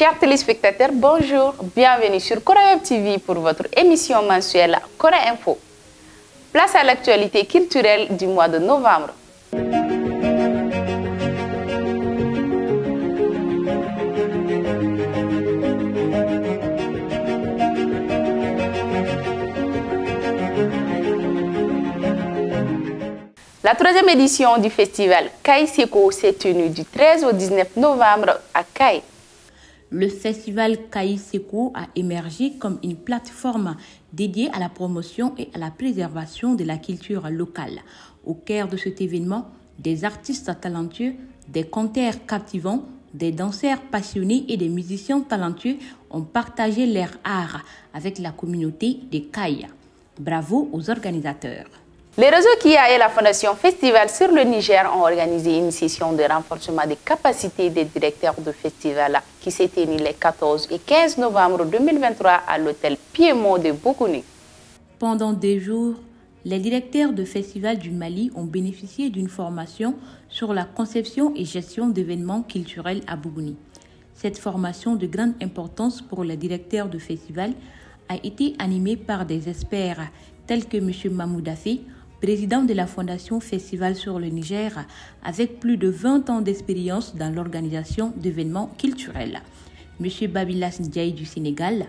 Chers téléspectateurs, bonjour, bienvenue sur Corée Web TV pour votre émission mensuelle Corée Info. Place à l'actualité culturelle du mois de novembre. La troisième édition du festival Kai Seko s'est tenue du 13 au 19 novembre à Kai. Le festival Kai Seko a émergé comme une plateforme dédiée à la promotion et à la préservation de la culture locale. Au cœur de cet événement, des artistes talentueux, des conteurs captivants, des danseurs passionnés et des musiciens talentueux ont partagé leur art avec la communauté des Kai. Bravo aux organisateurs. Les réseaux KIA et la Fondation Festival sur le Niger ont organisé une session de renforcement des capacités des directeurs de festival qui s'est tenue les 14 et 15 novembre 2023 à l'hôtel Piémont de Bougouni. Pendant 2 jours, les directeurs de festivals du Mali ont bénéficié d'une formation sur la conception et gestion d'événements culturels à Bougouni. Cette formation de grande importance pour les directeurs de festivals a été animée par des experts tels que M. Mahmoud Afé, président de la Fondation Festival sur le Niger, avec plus de 20 ans d'expérience dans l'organisation d'événements culturels. M. Babilas Ndiaye du Sénégal,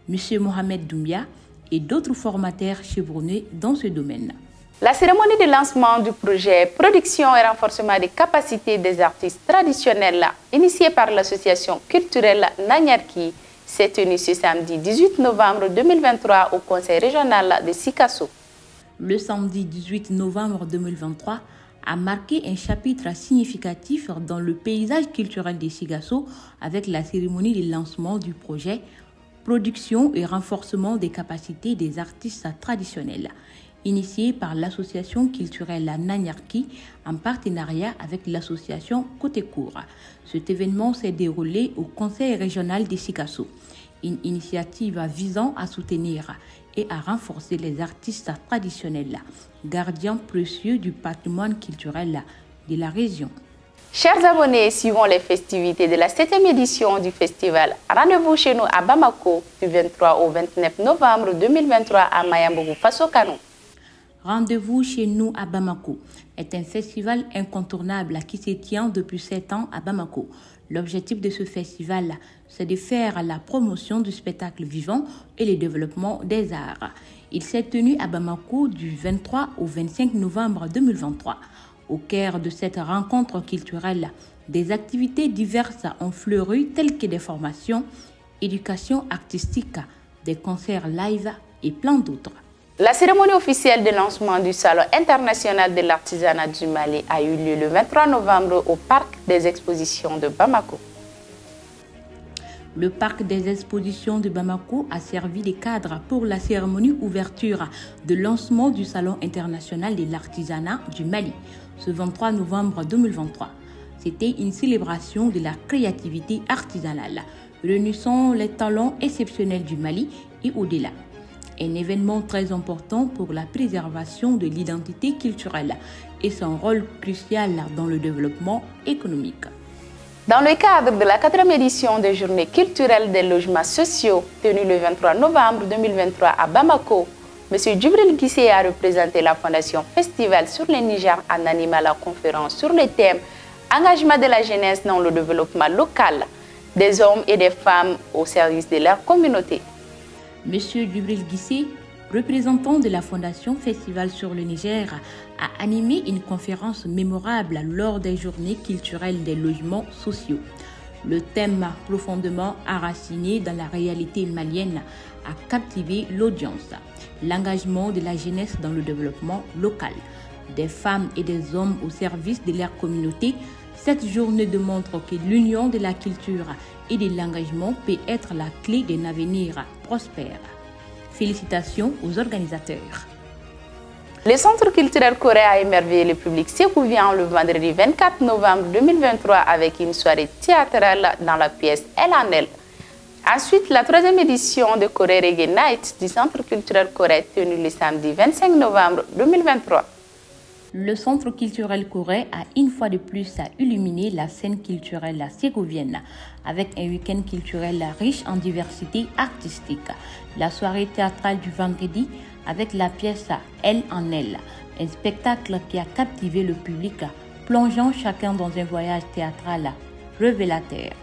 M. Mohamed Doumbia et d'autres formateurs chevronnés dans ce domaine. La cérémonie de lancement du projet Production et renforcement des capacités des artistes traditionnels, initiée par l'association culturelle Nanyarki, s'est tenue ce samedi 18 novembre 2023 au Conseil régional de Sikasso. Le samedi 18 novembre 2023 a marqué un chapitre significatif dans le paysage culturel de Sikasso avec la cérémonie de lancement du projet Production et renforcement des capacités des artistes traditionnels, initié par l'association culturelle Nanyarki en partenariat avec l'association Côté Court. Cet événement s'est déroulé au Conseil régional de Sikasso, une initiative visant à soutenir et à renforcer les artistes traditionnels, gardiens précieux du patrimoine culturel de la région. Chers abonnés, suivons les festivités de la 7e édition du festival. Rendez-vous chez nous à Bamako du 23 au 29 novembre 2023 à Mayambougou, Faso Kano. Rendez-vous chez nous à Bamako est un festival incontournable qui se tient depuis 7 ans à Bamako. L'objectif de ce festival, c'est de faire la promotion du spectacle vivant et le développement des arts. Il s'est tenu à Bamako du 23 au 25 novembre 2023. Au cœur de cette rencontre culturelle, des activités diverses ont fleuri telles que des formations, éducation artistique, des concerts live et plein d'autres. La cérémonie officielle de lancement du Salon international de l'artisanat du Mali a eu lieu le 23 novembre au Parc des expositions de Bamako. Le Parc des expositions de Bamako a servi de cadre pour la cérémonie ouverture de lancement du Salon international de l'artisanat du Mali, ce 23 novembre 2023. C'était une célébration de la créativité artisanale, réunissant les talents exceptionnels du Mali et au-delà. Un événement très important pour la préservation de l'identité culturelle et son rôle crucial dans le développement économique. Dans le cadre de la 4e édition des Journées culturelles des logements sociaux, tenue le 23 novembre 2023 à Bamako, M. Djibril Guissé a représenté la Fondation Festival sur le Niger en animant la conférence sur le thème « Engagement de la jeunesse dans le développement local, des hommes et des femmes au service de leur communauté ». M. Djibril Guissé, représentant de la Fondation Festival sur le Niger, a animé une conférence mémorable lors des Journées culturelles des logements sociaux. Le thème profondément enraciné dans la réalité malienne a captivé l'audience. L'engagement de la jeunesse dans le développement local, des femmes et des hommes au service de leur communauté. Cette journée démontre que l'union de la culture et de l'engagement peut être la clé d'un avenir prospère. Félicitations aux organisateurs. Le Centre culturel Corée a émerveillé le public sécouvien le vendredi 24 novembre 2023 avec une soirée théâtrale dans la pièce Elle en Elle. Ensuite, la 3e édition de Corée Reggae Night du Centre culturel Corée tenue le samedi 25 novembre 2023. Le Centre culturel Corée a une fois de plus illuminé la scène culturelle ségovienne avec un week-end culturel riche en diversité artistique. La soirée théâtrale du vendredi avec la pièce Elle en elle, un spectacle qui a captivé le public, plongeant chacun dans un voyage théâtral révélateur.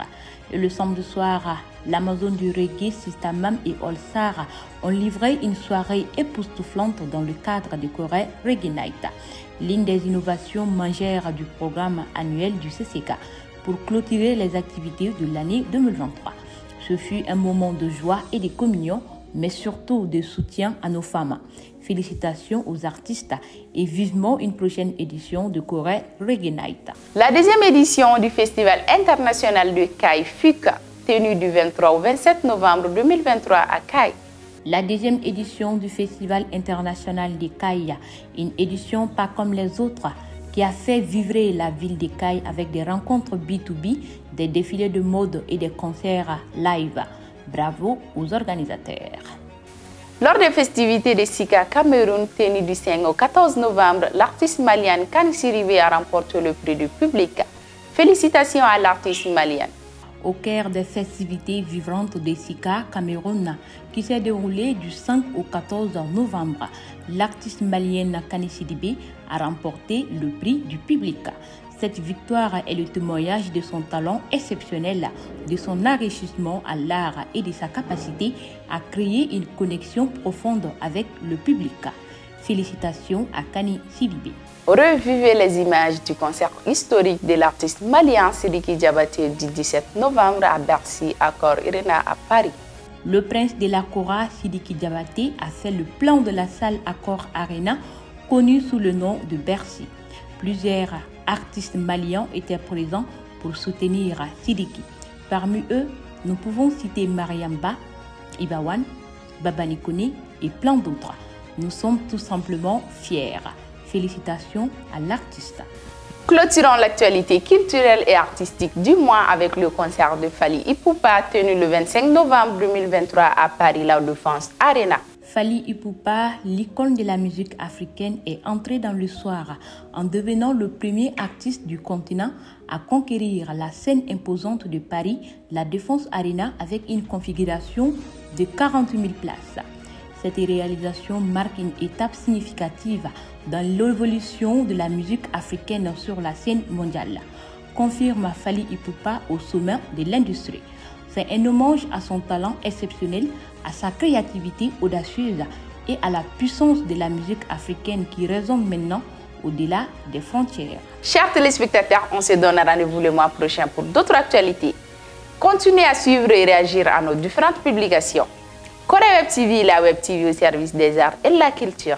Et le samedi soir, l'Amazone du reggae, Sistamam et Olsar ont livré une soirée époustouflante dans le cadre de Corée Reggae Night, l'une des innovations majeures du programme annuel du CCK pour clôturer les activités de l'année 2023. Ce fut un moment de joie et de communion, mais surtout de soutien à nos femmes. Félicitations aux artistes et vivement une prochaine édition de Corée Reggae Night. La deuxième édition du Festival international de Kai FUCA, tenue du 23 au 27 novembre 2023 à Kai. La deuxième édition du Festival international de Kai, une édition pas comme les autres, qui a fait vibrer la ville de Kai avec des rencontres B2B, des défilés de mode et des concerts live. Bravo aux organisateurs. Lors des festivités de Sika Cameroun, tenues du 5 au 14 novembre, l'artiste malienne Kani Sidibé a remporté le prix du public. Félicitations à l'artiste malienne. Au cœur des festivités vivantes de Sika Cameroun, qui s'est déroulée du 5 au 14 novembre, l'artiste malienne Kani Sidibé a remporté le prix du public. Cette victoire est le témoignage de son talent exceptionnel, de son enrichissement à l'art et de sa capacité à créer une connexion profonde avec le public. Félicitations à Kani Sidibé. Revivez les images du concert historique de l'artiste malien Sidiki Diabaté du 17 novembre à Bercy, Accor Arena à Paris. Le prince de la Kora, Sidiki Diabaté, a fait le plan de la salle Accor Arena, connue sous le nom de Bercy. Plusieurs artistes maliens étaient présents pour soutenir Sidiki. Parmi eux, nous pouvons citer Mariamba, Ibawan, Baba Nikone et plein d'autres. Nous sommes tout simplement fiers. Félicitations à l'artiste. Clôturons l'actualité culturelle et artistique du mois avec le concert de Fally Ipupa tenu le 25 novembre 2023 à Paris, La Défense Arena. Fally Ipupa, l'icône de la musique africaine, est entré dans le soir en devenant le premier artiste du continent à conquérir la scène imposante de Paris, La Défense Arena, avec une configuration de 40 000 places. Cette réalisation marque une étape significative dans l'évolution de la musique africaine sur la scène mondiale, confirme Fally Ipupa au sommet de l'industrie. C'est un hommage à son talent exceptionnel, à sa créativité audacieuse et à la puissance de la musique africaine qui résonne maintenant au-delà des frontières. Chers téléspectateurs, on se donne rendez-vous le mois prochain pour d'autres actualités. Continuez à suivre et réagir à nos différentes publications. Corée Web TV, la Web TV au service des arts et de la culture.